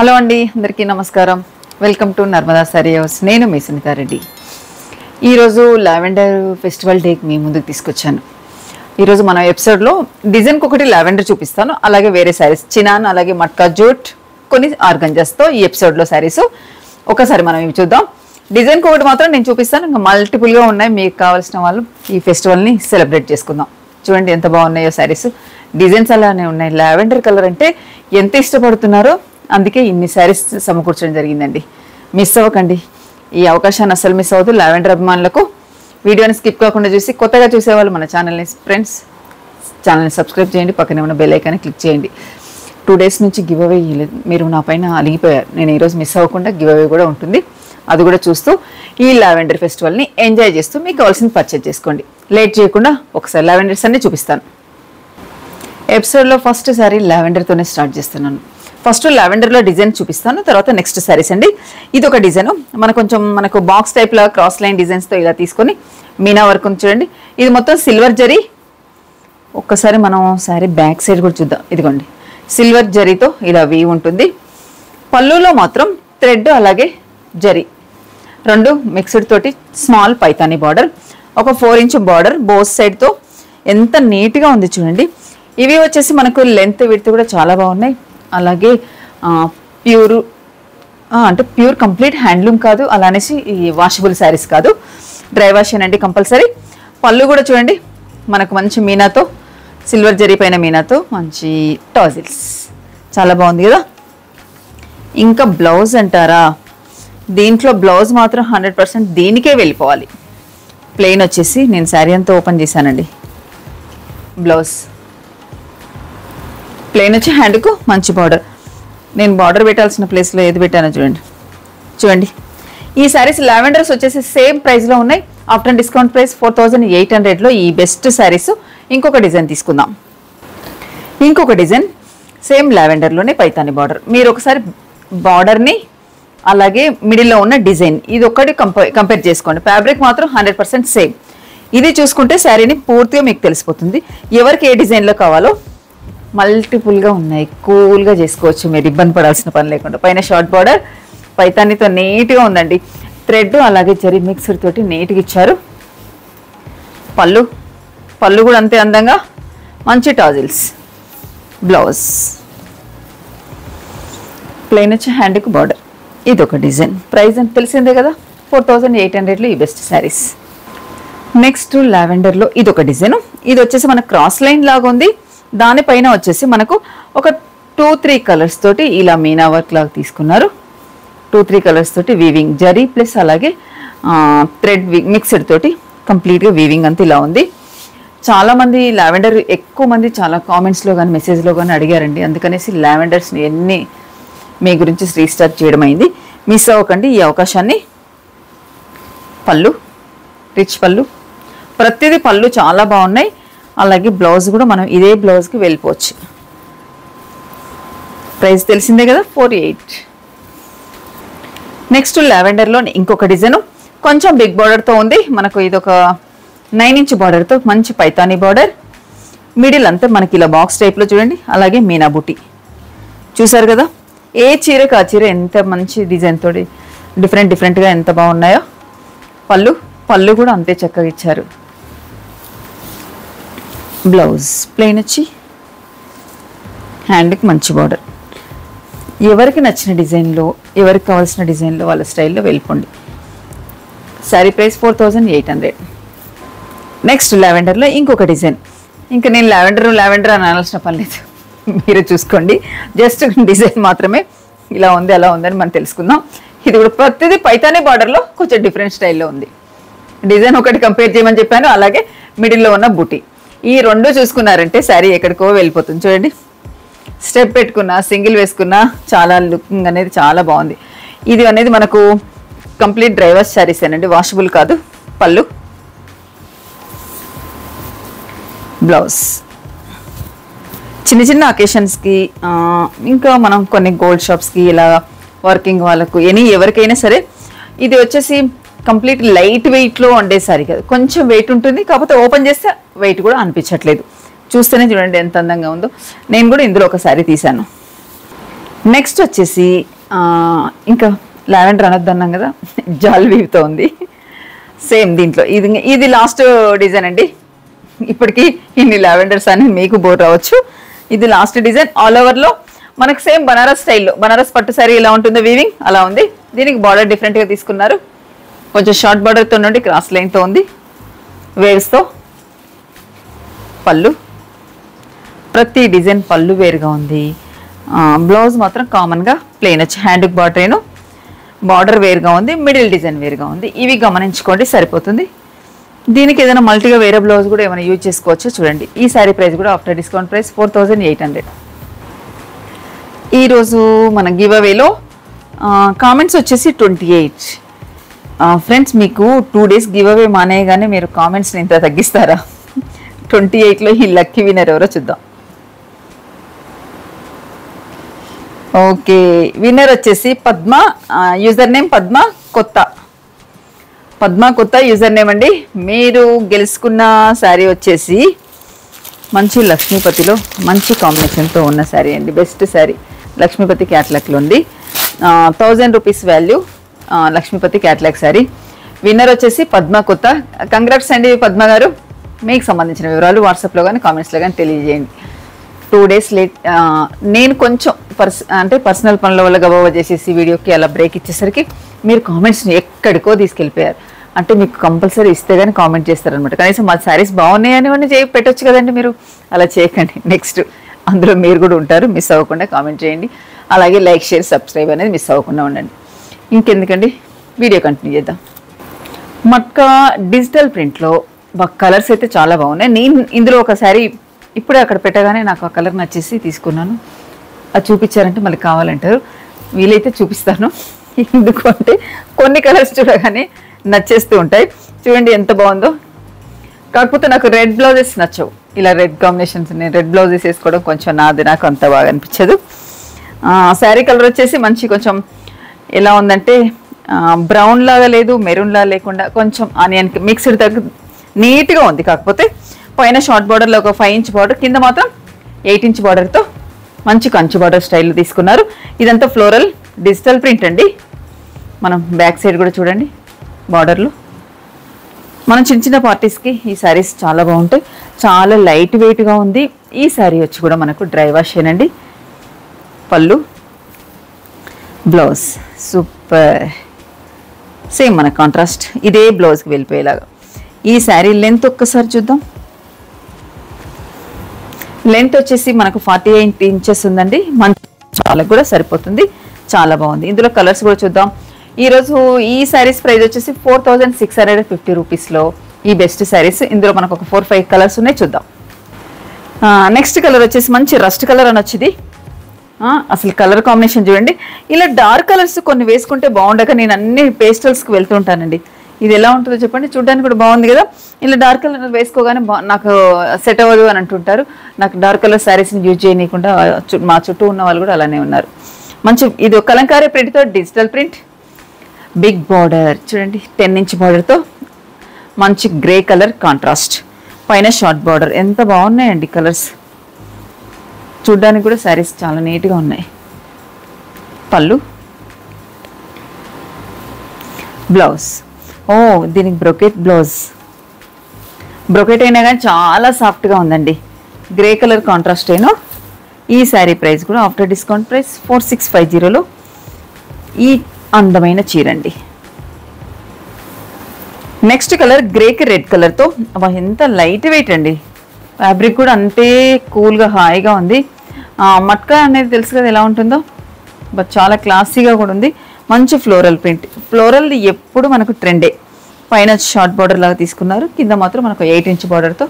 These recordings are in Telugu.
హలో అండి, అందరికీ నమస్కారం. Welcome to Narmada sorry house. నేను మీ సునీతా రెడ్డి. ఈరోజు లావెండర్ ఫెస్టివల్ డేకి మీ ముందుకు తీసుకొచ్చాను. ఈరోజు మన ఎపిసోడ్లో డిజైన్కి ఒకటి లావెండర్ చూపిస్తాను, అలాగే వేరే శారీస్ చినాన్, అలాగే మట్కా జూట్, కొన్ని ఆర్గంజాస్తో ఈ ఎపిసోడ్లో శారీస్ ఒకసారి మనం ఇవి చూద్దాం. డిజైన్కి ఒకటి మాత్రం నేను చూపిస్తాను, ఇంకా మల్టిపుల్గా ఉన్నాయి. మీకు కావాల్సిన వాళ్ళు ఈ ఫెస్టివల్ని సెలబ్రేట్ చేసుకుందాం. చూడండి ఎంత బాగున్నాయో శారీస్. డిజైన్స్ అలానే ఉన్నాయి. లావెండర్ కలర్ అంటే ఎంత ఇష్టపడుతున్నారో అందుకే ఇన్ని శారీస్ సమకూర్చడం జరిగిందండి. మిస్ అవ్వకండి, ఈ అవకాశాన్ని అసలు మిస్ అవ్వదు. లావెండర్ అభిమానులకు వీడియోని స్కిప్ కాకుండా చూసి కొత్తగా చూసేవాళ్ళు మన ఛానల్ని ఛానల్ని సబ్స్క్రైబ్ చేయండి, పక్కనే ఉన్న బెల్ ఐకాన్ని క్లిక్ చేయండి. 2 days నుంచి గివ్ అవే ఇవ్వలేదు, మీరు నా పైన అలిగిపోయారు. నేను ఈరోజు మిస్ అవ్వకుండా గివ్ అవే కూడా ఉంటుంది, అది కూడా చూస్తూ ఈ లావెండర్ ఫెస్టివల్ని ఎంజాయ్ చేస్తూ మీకు కావాల్సింది పర్చేజ్ చేసుకోండి. లేట్ చేయకుండా ఒకసారి లావెండర్స్ అన్ని చూపిస్తాను. ఎపిసోడ్లో ఫస్ట్ సారీ లావెండర్తోనే స్టార్ట్ చేస్తున్నాను. ఫస్ట్ లావెండర్లో డిజైన్ చూపిస్తాను, తర్వాత నెక్స్ట్ శారీస్ అండి. ఇది ఒక డిజైన్ మనకు బాక్స్ టైప్లో క్రాస్ లైన్ డిజైన్స్తో ఇలా తీసుకొని మీనా వర్క్ చూడండి. ఇది మొత్తం సిల్వర్ జరీ. ఒక్కసారి మనం శారీ బ్యాక్ సైడ్ కూడా చూద్దాం. ఇదిగోండి, సిల్వర్ జరీతో ఇలా వీవ్ ఉంటుంది. పళ్ళులో మాత్రం థ్రెడ్ అలాగే జరీ రెండు మిక్స్డ్ తోటి స్మాల్ పైతానీ బార్డర్, ఒక 4 inch బార్డర్ బోత్ సైడ్తో ఎంత నీట్గా ఉంది చూడండి. ఇవి వచ్చేసి మనకు లెంత్ విడ్త్ కూడా చాలా బాగున్నాయి. అలాగే ప్యూర్ కంప్లీట్ హ్యాండ్లూమ్ కాదు, అలానేసి ఈ వాషబుల్ శారీస్ కాదు, డ్రై వాష్ అండి కంపల్సరీ. పళ్ళు కూడా చూడండి, మనకు మంచి మీనాతో, సిల్వర్ జరీ పైన మీనాతో మంచి టాజిల్స్, చాలా బాగుంది కదా. ఇంకా బ్లౌజ్ అంటారా, దీంట్లో బ్లౌజ్ మాత్రం 100% దీనికే వెళ్ళిపోవాలి. ప్లెయిన్ వచ్చేసి నేను శారీ అంతా ఓపెన్ చేశానండి. బ్లౌజ్ ప్లెయిన్ వచ్చి హ్యాండ్కు మంచి బార్డర్. నేను బార్డర్ పెట్టాల్సిన ప్లేస్లో ఏది పెట్టానో చూడండి. ఈ శారీస్ లావెండర్స్ వచ్చేసి సేమ్ ప్రైస్లో ఉన్నాయి. ఆఫ్టర్ డిస్కౌంట్ ప్రైస్ 4800లో ఈ బెస్ట్ శారీస్. ఇంకొక డిజైన్ తీసుకుందాం. ఇంకొక డిజైన్ సేమ్ లావెండర్లోనే పైతాని బార్డర్. మీరు ఒకసారి బార్డర్ని అలాగే మిడిల్లో ఉన్న డిజైన్ ఇది ఒక్కటి కంపేర్ చేసుకోండి. ఫ్యాబ్రిక్ మాత్రం 100% సేమ్. ఇది చూసుకుంటే శారీని పూర్తిగా మీకు తెలిసిపోతుంది. ఎవరికి ఏ డిజైన్లో కావాలో మల్టిపుల్గా ఉన్నాయి, కూల్గా చేసుకోవచ్చు, మీరు ఇబ్బంది పడాల్సిన పని లేకుండా. పైన షార్ట్ బార్డర్ పైతానితో నీట్గా ఉందండి. థ్రెడ్ అలాగే జరీ మిక్సర్ తోటి నీట్గా ఇచ్చారు. పళ్ళు కూడా అంతే అందంగా, మంచి టాజిల్స్. బ్లౌజ్ ప్లెయిన్ వచ్చి హ్యాండ్కి బార్డర్. ఇది ఒక డిజైన్. ప్రైస్ అని తెలిసిందే కదా, 4800లో ఈ బెస్ట్ శారీస్. నెక్స్ట్ లావెండర్లో ఇది ఒక డిజైన్. ఇది వచ్చేసి మనకు క్రాస్ లైన్ లాగా ఉంది. దానిపైన వచ్చేసి మనకు ఒక 2-3 కలర్స్ తోటి ఇలా మీనా వర్క్ లాగా తీసుకున్నారు. 2-3 కలర్స్ తోటి వీవింగ్ జరీ ప్లస్ అలాగే థ్రెడ్ మిక్స్డ్ తోటి కంప్లీట్గా వీవింగ్ అంతా ఇలా ఉంది. చాలామంది లావెండర్ ఎక్కువ మంది చాలా కామెంట్స్లో కానీ మెసేజ్లో కానీ అడిగారండి. అందుకనేసి లావెండర్స్ని ఎన్ని మీ గురించి రీస్టార్ట్ చేయడం అయింది. మిస్ అవ్వకండి ఈ అవకాశాన్ని. పళ్ళు రిచ్ పళ్ళు, ప్రతిదీ పళ్ళు చాలా బాగున్నాయి. అలాగే బ్లౌజ్ కూడా మనం ఇదే బ్లౌజ్కి వెళ్ళిపోవచ్చు. ప్రైస్ తెలిసిందే కదా, 48. నెక్స్ట్ లావెండర్లో ఇంకొక డిజైన్ కొంచెం బిగ్ బార్డర్తో ఉంది. మనకు ఇది ఒక 9 inch బార్డర్తో మంచి పైతానీ బార్డర్. మిడిల్ అంతా మనకి ఇలా బాక్స్ టైప్లో చూడండి. అలాగే మీనా బుట్టి చూసారు కదా. ఏ చీరకు ఆ చీర ఎంత మంచి డిజైన్ తోటి డిఫరెంట్గా ఎంత బాగున్నాయో. పళ్ళు కూడా అంతే చక్కగా ఇచ్చారు. బ్లౌజ్ ప్లెయిన్ వచ్చి హ్యాండ్కి మంచి బార్డర్. ఎవరికి నచ్చిన డిజైన్లో, ఎవరికి కావాల్సిన డిజైన్లో వాళ్ళ స్టైల్లో వెళ్ళిపోండి. శారీ ప్రైస్ 4800. నెక్స్ట్ లావెండర్లో ఇంకొక డిజైన్. ఇంకా నేను లావెండర్ అని అనాల్సిన పని లేదు, మీరు చూసుకోండి. జస్ట్ డిజైన్ మాత్రమే ఇలా ఉంది అలా ఉందని మనం తెలుసుకుందాం. ఇది కూడా ప్రతిదీ పైతానీ బార్డర్లో కొంచెం డిఫరెంట్ స్టైల్లో ఉంది. డిజైన్ ఒకటి కంపేర్ చేయమని చెప్పాను, అలాగే మిడిల్లో ఉన్న బుటీ. ఈ రెండు చూసుకున్నారంటే శారీ ఎక్కడికో వెళ్ళిపోతుంది. చూడండి, స్టెప్ పెట్టుకున్నా సింగిల్ వేసుకున్నా చాలా లుకింగ్ అనేది చాలా బాగుంది. ఇది అనేది మనకు కంప్లీట్ డ్రై వాష్ శారీస్ ఏనండి, వాషబుల్ కాదు. పళ్ళు బ్లౌజ్ చిన్న అకేషన్స్కి, ఇంకా మనం కొన్ని గోల్డ్ షాప్స్కి ఇలా వర్కింగ్ వాళ్ళకు ఎవరికైనా సరే. ఇది వచ్చేసి కంప్లీట్ లైట్ వెయిట్లో ఉండే సారీ కదా, కొంచెం వెయిట్ ఉంటుంది, కాకపోతే ఓపెన్ చేస్తే వెయిట్ కూడా అనిపించట్లేదు. చూస్తేనే చూడండి ఎంత అందంగా ఉందో. నేను కూడా ఇందులో ఒక సారీ తీశాను. నెక్స్ట్ వచ్చేసి ఇంకా లావెండర్ అనొద్దు అన్నాం కదా, జాల్ వీవ్తో ఉంది. సేమ్ దీంట్లో ఇది లాస్ట్ డిజైన్ అండి. ఇప్పటికీ ఇన్ని లావెండర్స్ అని మీకు బోర్ రావచ్చు. ఇది లాస్ట్ డిజైన్. ఆల్ ఓవర్లో మనకు సేమ్ బనారస్ స్టైల్లో, బనారస్ పట్టు సారీ ఎలా ఉంటుందో వీవింగ్ అలా ఉంది. దీనికి బార్డర్ డిఫరెంట్గా తీసుకున్నారు. కొంచెం షార్ట్ బార్డర్తో నుండి క్రాస్ లైన్తో ఉంది, వేవ్స్తో. పళ్ళు, ప్రతి డిజైన్ పళ్ళు వేరుగా ఉంది. బ్లౌజ్ మాత్రం కామన్గా ప్లెయిన్ వచ్చి హ్యాండ్కి బార్డర్ వేరుగా ఉంది, మిడిల్ డిజైన్ వేరుగా ఉంది. ఇవి గమనించుకోండి సరిపోతుంది. దీనికి ఏదైనా మల్టీగా వేరే బ్లౌజ్ కూడా ఏమైనా యూజ్ చేసుకోవచ్చు. చూడండి, ఈ శారీ ప్రైస్ కూడా ఆఫ్టర్ డిస్కౌంట్ ప్రైస్ 4800. ఈరోజు మన గివ్ అవేలో కామెంట్స్ వచ్చేసి 28. ఫ్రెండ్స్, మీకు 2 days గివ్ అవే మానేయగానే మీరు కామెంట్స్ని ఇంత తగ్గిస్తారా? 28లో ఈ లక్కీ విన్నర్ ఎవరో చూద్దాం. ఓకే, విన్నర్ వచ్చేసి పద్మ, యూజర్ నేమ్ పద్మ కొత్త యూజర్ నేమ్ అండి. మీరు గెలుచుకున్న శారీ వచ్చేసి మంచి లక్ష్మీపతిలో మంచి కాంబినేషన్తో ఉన్న శారీ అండి. బెస్ట్ శారీ లక్ష్మీపతి క్యాట్లాగ్లో ఉంది. 1000 rupees value Laxmipati catalogue sari. Winner వచ్చేసి పద్మ కొత్త. కంగ్రాట్స్ అండి పద్మ గారు. మీకు సంబంధించిన వివరాలు వాట్సాప్లో కానీ కామెంట్స్లో కానీ తెలియజేయండి. 2 days లేట్. నేను కొంచెం పర్సనల్ పనుల వల్ల గబగబా చేసేసి వీడియోకి అలా బ్రేక్ ఇచ్చేసరికి మీరు కామెంట్స్ని ఎక్కడికో తీసుకెళ్ళిపోయారు. అంటే మీకు కంపల్సరీ ఇస్తే కానీ కామెంట్ చేస్తారనమాట. కనీసం మా శారీస్ బాగున్నాయని పెట్టొచ్చు కదండి. మీరు అలా చేయకండి. నెక్స్ట్ అందులో మీరు కూడా ఉంటారు, మిస్ అవ్వకుండా కామెంట్ చేయండి. అలాగే లైక్, షేర్, సబ్స్క్రైబ్ అనేది మిస్ అవ్వకుండా ఉండండి. ఇంకెందుకండి, వీడియో కంటిన్యూ చేద్దాం. మట్కా డిజిటల్ ప్రింట్లో కలర్స్ అయితే చాలా బాగున్నాయి. నేను ఇందులో ఒక శారీ ఇప్పుడే అక్కడ పెట్టగానే నాకు ఆ కలర్ నచ్చేసి తీసుకున్నాను. అది చూపించారంటే మళ్ళీ కావాలంటారు. వీలైతే చూపిస్తాను. ఎందుకు అంటే కొన్ని కలర్స్ చూడగానే నచ్చేస్తూ ఉంటాయి. చూడండి ఎంత బాగుందో. కాకపోతే నాకు రెడ్ బ్లౌజెస్ నచ్చవు. ఇలా రెడ్ కాంబినేషన్స్, నేను రెడ్ బ్లౌజెస్ వేసుకోవడం కొంచెం నాకు అంత బాగా అనిపించదు. శారీ కలర్ వచ్చేసి మంచి కొంచెం ఎలా ఉందంటే బ్రౌన్ లాగా లేదు, మెరూన్ లాగా లేకుండా కొంచెం ఆనియన్ మిక్స్డ్ తగ్గ నీట్గా ఉంది. కాకపోతే పైన షార్ట్ బార్డర్లో ఒక 5 inch బార్డర్, కింద మాత్రం 8 inch బార్డర్తో మంచి కంచి బార్డర్ స్టైల్లో తీసుకున్నారు. ఇదంతా ఫ్లోరల్ డిజిటల్ ప్రింట్ అండి. మనం బ్యాక్ సైడ్ కూడా చూడండి బార్డర్లో. మనం చిన్న పార్టీస్కి ఈ శారీస్ చాలా బాగుంటాయి. చాలా లైట్ వెయిట్గా ఉంది. ఈ శారీ వచ్చి కూడా మనకు డ్రై వాష్ ఏనండి. పళ్ళు, బ్లౌజ్ సూపర్. సేమ్ మన కాంట్రాస్ట్ ఇదే బ్లౌజ్కి వెళ్ళిపోయేలాగా. ఈ శారీ లెంత్ ఒక్కసారి చూద్దాం. లెంత్ వచ్చేసి మనకు 48 inches ఉందండి. మంచి చాలా కూడా సరిపోతుంది. చాలా బాగుంది. ఇందులో కలర్స్ కూడా చూద్దాం. ఈరోజు ఈ శారీస్ ప్రైస్ వచ్చేసి 4650 రూపీస్లో ఈ బెస్ట్ శారీస్. ఇందులో మనకు ఒక 4-5 కలర్స్ ఉన్నాయి, చూద్దాం. నెక్స్ట్ కలర్ వచ్చేసి మంచి రస్ట్ కలర్ అని వచ్చింది. అసలు కలర్ కాంబినేషన్ చూడండి. ఇలా డార్క్ కలర్స్ కొన్ని వేసుకుంటే బాగుండక నేను అన్ని పేస్టల్స్కి వెళ్తూ ఉంటానండి. ఇది ఎలా ఉంటుందో చెప్పండి. చూడడానికి కూడా బాగుంది కదా. ఇలా డార్క్ కలర్ వేసుకోగానే నాకు సెట్ అవ్వదు అని అంటుంటారు. నాకు డార్క్ కలర్ శారీస్ని యూజ్ చేయనీయకుండా మా చుట్టూ ఉన్న వాళ్ళు కూడా అలానే ఉన్నారు. మంచి ఇది కలంకారీ ప్రింట్తో డిజిటల్ ప్రింట్, బిగ్ బార్డర్ చూడండి, 10 inch బార్డర్తో మంచి గ్రే కలర్ కాంట్రాస్ట్, పైన షార్ట్ బార్డర్. ఎంత బాగున్నాయండి కలర్స్. చూడ్డానికి కూడా శారీస్ చాలా నీట్గా ఉన్నాయి. పళ్ళు, బ్లౌజ్. దీనికి బ్రొకెట్ బ్లౌజ్. బ్రొకెట్ అయినా కానీ చాలా సాఫ్ట్గా ఉందండి. గ్రే కలర్ కాంట్రాస్ట్ అయినా. ఈ శారీ ప్రైస్ కూడా ఆఫ్టర్ డిస్కౌంట్ ప్రైస్ 4650లో ఈ అందమైన చీరండి. నెక్స్ట్ కలర్ గ్రేకి రెడ్ కలర్తో. ఎంత లైట్ వెయిట్ అండి. ఫ్యాబ్రిక్ కూడా అంతే కూల్గా హాయిగా ఉంది. మట్కా అనేది తెలుసు కదా ఎలా ఉంటుందో, బట్ చాలా క్లాసీగా కూడా ఉంది. మంచి ఫ్లోరల్ ప్రింట్. ఫ్లోరల్ ఎప్పుడు మనకు ట్రెండే. పైన షార్ట్ బార్డర్ లాగా తీసుకున్నారు, కింద మాత్రం మనకు 8 inch బార్డర్తో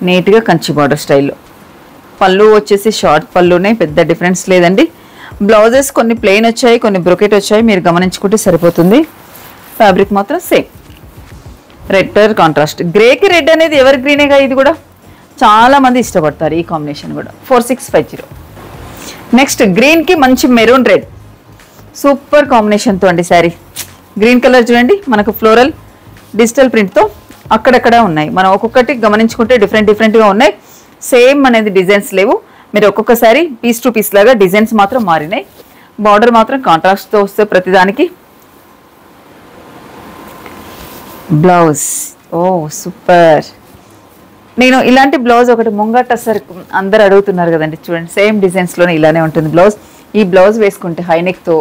నీట్గా కంచి బార్డర్ స్టైల్లో. పళ్ళు వచ్చేసి షార్ట్ పళ్ళునే, పెద్ద డిఫరెన్స్ లేదండి. బ్లౌజెస్ కొన్ని ప్లెయిన్ వచ్చాయి, కొన్ని బ్రొకెట్ వచ్చాయి. మీరు గమనించుకుంటే సరిపోతుంది. ఫ్యాబ్రిక్ మాత్రం సేమ్ రెడ్ కలర్ కాంట్రాస్ట్. గ్రేకి రెడ్ అనేది ఎవర్ గ్రీనేగా. ఇది కూడా చాలా మంది ఇష్టపడతారు ఈ కాంబినేషన్ కూడా. 4650. నెక్స్ట్ గ్రీన్కి మంచి మెరూన్ రెడ్, సూపర్ కాంబినేషన్తో అండి శారీ. గ్రీన్ కలర్ చూడండి, మనకు ఫ్లోరల్ డిజిటల్ ప్రింట్తో అక్కడక్కడ ఉన్నాయి. మనం ఒక్కొక్కటి గమనించుకుంటే డిఫరెంట్గా ఉన్నాయి. సేమ్ అనేది డిజైన్స్ లేవు. మీరు ఒక్కొక్కసారి పీస్ టు పీస్ లాగా డిజైన్స్ మాత్రం మారినాయి. బార్డర్ మాత్రం కాంట్రాస్ట్తో వస్తే ప్రతిదానికి. బ్లౌజ్ ఓ సూపర్. నేను ఇలాంటి బ్లౌజ్ ఒకటి ముంగట సరికి అందరు అడుగుతున్నారు కదండి, చూడండి సేమ్ డిజైన్స్లోనే ఇలానే ఉంటుంది బ్లౌజ్. ఈ బ్లౌజ్ వేసుకుంటే హైనెక్తో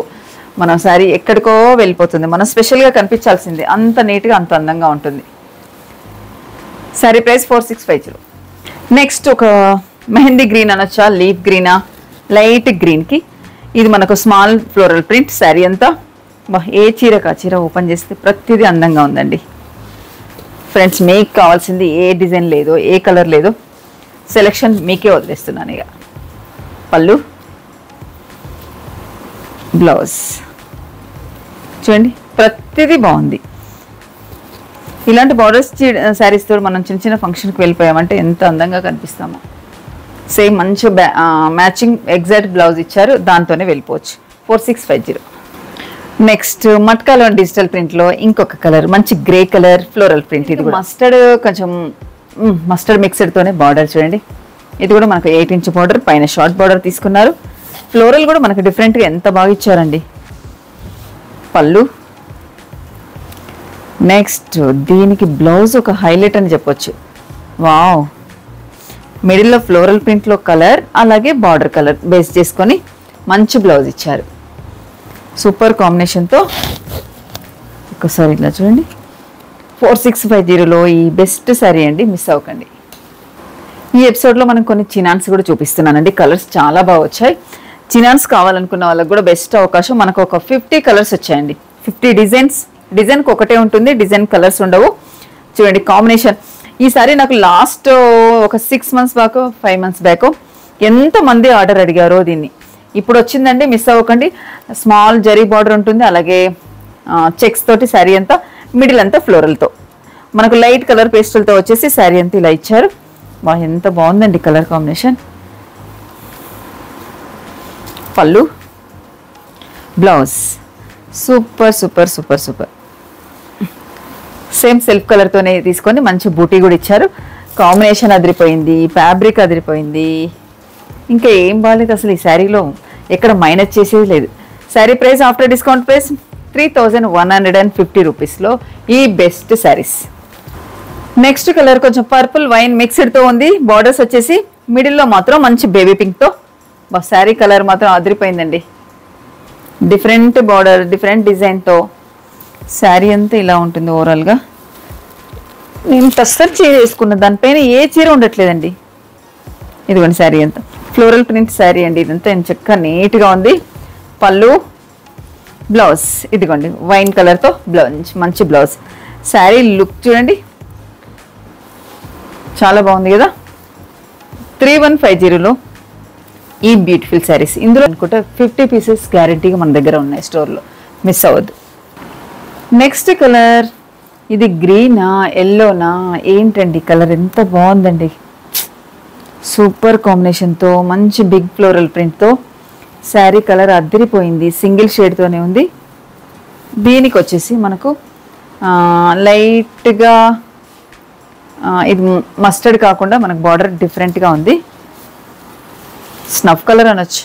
మన శారీ ఎక్కడికో వెళ్ళిపోతుంది, మనం స్పెషల్గా కనిపించాల్సిందే, అంత నీట్గా అంత అందంగా ఉంటుంది. శారీ ప్రైస్ 4650. నెక్స్ట్ ఒక మెహందీ గ్రీన్ అనొచ్చా, లీఫ్ గ్రీనా, లైట్ గ్రీన్కి ఇది మనకు స్మాల్ ఫ్లోరల్ ప్రింట్. శారీ అంతా ఏ చీరకు ఆ చీర ఓపెన్ చేస్తే ప్రతిదీ అందంగా ఉందండి. ఫ్రెండ్స్ మీకు కావాల్సింది ఏ డిజైన్ లేదో, ఏ కలర్ లేదో సెలెక్షన్ మీకే వదిలేస్తున్నాను. ఇక పళ్ళు, బ్లౌజ్ చూడండి ప్రతిదీ బాగుంది. ఇలాంటి బార్డర్స్ శారీస్తో మనం చిన్న చిన్న ఫంక్షన్కి వెళ్ళిపోయామంటే ఎంత అందంగా కనిపిస్తామో. సేమ్ మంచి మ్యాచింగ్ ఎగ్జాక్ట్ బ్లౌజ్ ఇచ్చారు, దాంతోనే వెళ్ళిపోవచ్చు. 4650. నెక్స్ట్ మట్కాలో డిజిటల్ ప్రింట్లో ఇంకొక కలర్, మంచి గ్రే కలర్ ఫ్లోరల్ ప్రింట్. ఇది మస్టర్డ్, కొంచెం మస్టర్డ్ మిక్స్డ్తోనే బార్డర్ చూడండి. ఇది కూడా మనకు 8 ఇంచ్ బార్డర్, పైన షార్ట్ బార్డర్ తీసుకున్నారు. ఫ్లోరల్ కూడా మనకు డిఫరెంట్గా ఎంత బాగా ఇచ్చారండి. పళ్ళు, నెక్స్ట్ దీనికి బ్లౌజ్ ఒక హైలైట్ అని చెప్పొచ్చు. వావ్, మిడిల్లో ఫ్లోరల్ ప్రింట్లో కలర్, అలాగే బార్డర్ కలర్ బేస్ చేసుకొని మంచి బ్లౌజ్ ఇచ్చారు. సూపర్ కాంబినేషన్తో. ఒకసారి ఇలా చూడండి. 4650లో ఈ బెస్ట్ శారీ అండి, మిస్ అవ్వకండి. ఈ ఎపిసోడ్లో మనం కొన్ని చినాన్స్ కూడా చూపిస్తున్నానండి. కలర్స్ చాలా బాగా వచ్చాయి. చినాన్స్ కావాలనుకున్న వాళ్ళకి కూడా బెస్ట్ అవకాశం. మనకు ఒక 50 కలర్స్ వచ్చాయండి, 50 డిజైన్స్. డిజైన్కి ఒకటే ఉంటుంది, డిజైన్ కలర్స్ ఉండవు. చూడండి కాంబినేషన్. ఈసారి నాకు లాస్ట్ ఒక 6 మంత్స్ బ్యాక్, 5 మంత్స్ బ్యాక్ ఎంతమంది ఆర్డర్ అడిగారో దీన్ని. ఇప్పుడు వచ్చిందండి, మిస్ అవ్వకండి. స్మాల్ జరీ బార్డర్ ఉంటుంది, అలాగే చెక్స్ తోటి శారీ అంతా, మిడిల్ అంతా ఫ్లోరల్తో, మనకు లైట్ కలర్ పేస్టల్తో వచ్చేసి శారీ అంతా ఇలా ఇచ్చారు. వా, ఎంత బాగుందండి కలర్ కాంబినేషన్. పళ్ళు, blouse super super super super. Same self కలర్తోనే తీసుకొని మంచి బూటీ కూడా ఇచ్చారు. కాంబినేషన్ అదిరిపోయింది, ఫ్యాబ్రిక్ అదిరిపోయింది. ఇంకా ఏం బాగాలేదు అసలు. ఈ శారీలో ఎక్కడ మైనస్ చేసేది లేదు. Sari price after discount price 3150 రూపీస్లో ఈ బెస్ట్ శారీస్. నెక్స్ట్ కలర్ కొంచెం పర్పుల్ వైన్ మిక్స్డ్తో ఉంది. బార్డర్స్ వచ్చేసి మిడిల్లో మాత్రం మంచి బేబీ పింక్తో. శారీ కలర్ మాత్రం అదిరిపోయిందండి. డిఫరెంట్ బార్డర్, డిఫరెంట్ డిజైన్తో శారీ అంతా ఇలా ఉంటుంది. ఓవరాల్గా నేను టస్సర్ చీర వేసుకున్న దానిపైన ఏ చీర ఉండట్లేదండి. ఇదిగోండి శారీ అంతా ఫ్లోరల్ ప్రింట్ శారీ అండి. ఇదంతా చక్కగా నీట్గా ఉంది. పళ్ళు, బ్లౌజ్ ఇదిగోండి వైన్ కలర్తో బ్లౌజ్, మంచి బ్లౌజ్. శారీ లుక్ చూడండి చాలా బాగుంది కదా. 3150లో ఈ బ్యూటిఫుల్ శారీస్. ఇందులో అనుకుంటే 50 పీసెస్ గ్యారెంటీగా మన దగ్గర ఉన్నాయి స్టోర్లో, మిస్ అవ్వద్దు. నెక్స్ట్ కలర్ ఇది గ్రీనా, ఎల్లోనా, ఏంటండి కలర్ ఎంత బాగుందండి. సూపర్ కాంబినేషన్తో మంచి బిగ్ ఫ్లోరల్ ప్రింట్తో శారీ కలర్ అద్దరిపోయింది. సింగిల్ షేడ్తోనే ఉంది. దీనికి వచ్చేసి మనకు లైట్గా ఇది మస్టర్డ్ కాకుండా మనకు బార్డర్ డిఫరెంట్గా ఉంది. స్నఫ్ కలర్ అనొచ్చు.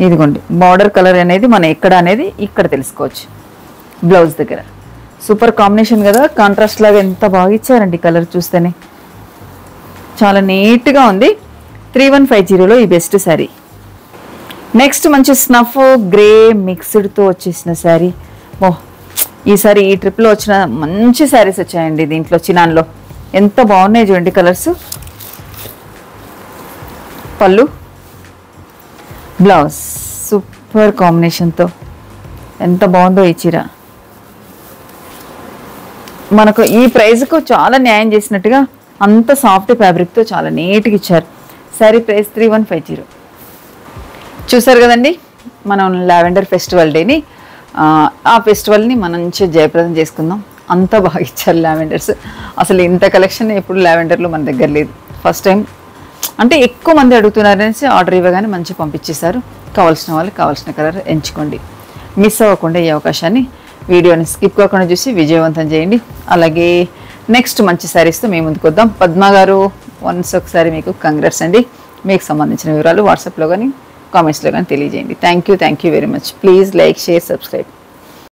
ఇదిగోండి బార్డర్ కలర్ అనేది మనం ఎక్కడ అనేది ఇక్కడ తెలుసుకోవచ్చు. బ్లౌజ్ దగ్గర సూపర్ కాంబినేషన్ కదా, కాంట్రాస్ట్ లాగా ఎంత బాగా ఇచ్చారండి. కలర్ చూస్తేనే చాలా నీట్గా ఉంది. 3150లో ఈ బెస్ట్ శారీ. నెక్స్ట్ మంచి స్నఫ్ గ్రే మిక్స్డ్తో వచ్చేసిన శారీ. ఈసారి ఈ ట్రిప్లో వచ్చిన మంచి శారీస్ వచ్చాయండి. దీంట్లో చినాన్లో ఎంత బాగున్నాయి చూడండి కలర్స్. పళ్ళు, బ్లౌజ్ సూపర్ కాంబినేషన్తో ఎంత బాగుందో ఈ చీర. మనకు ఈ ప్రైస్కు చాలా న్యాయం చేసినట్టుగా అంత సాఫ్ట్ ఫ్యాబ్రిక్తో చాలా నీట్గా ఇచ్చారు. శారీ ప్రైస్ 3150. చూసారు కదండి, మనం లావెండర్ ఫెస్టివల్ డేని, ఆ ఫెస్టివల్ని మనం మంచిగా జయప్రదం చేసుకుందాం. అంత బాగా ఇచ్చారు లావెండర్స్. అసలు ఇంత కలెక్షన్ ఎప్పుడు లావెండర్లో మన దగ్గర లేదు. ఫస్ట్ టైం అంటే ఎక్కువ మంది అడుగుతున్నారనేసి ఆర్డర్ ఇవ్వగానే మంచిగా పంపించేశారు. కావాల్సిన వాళ్ళు కావాల్సిన కలర్ ఎంచుకోండి. మిస్ అవ్వకుండా ఈ అవకాశాన్ని వీడియోని స్కిప్ కాకుండా చూసి విజయవంతం చేయండి. అలాగే నెక్స్ట్ మంచి శారీస్తో మేము ముందుకు వద్దాం. పద్మ గారు వన్స్ ఒకసారి మీకు కంగ్రాట్స్ అండి. మీకు సంబంధించిన వివరాలు వాట్సాప్లో కానీ కామెంట్స్లో కానీ తెలియజేయండి. Thank you very much. Please like, share, subscribe.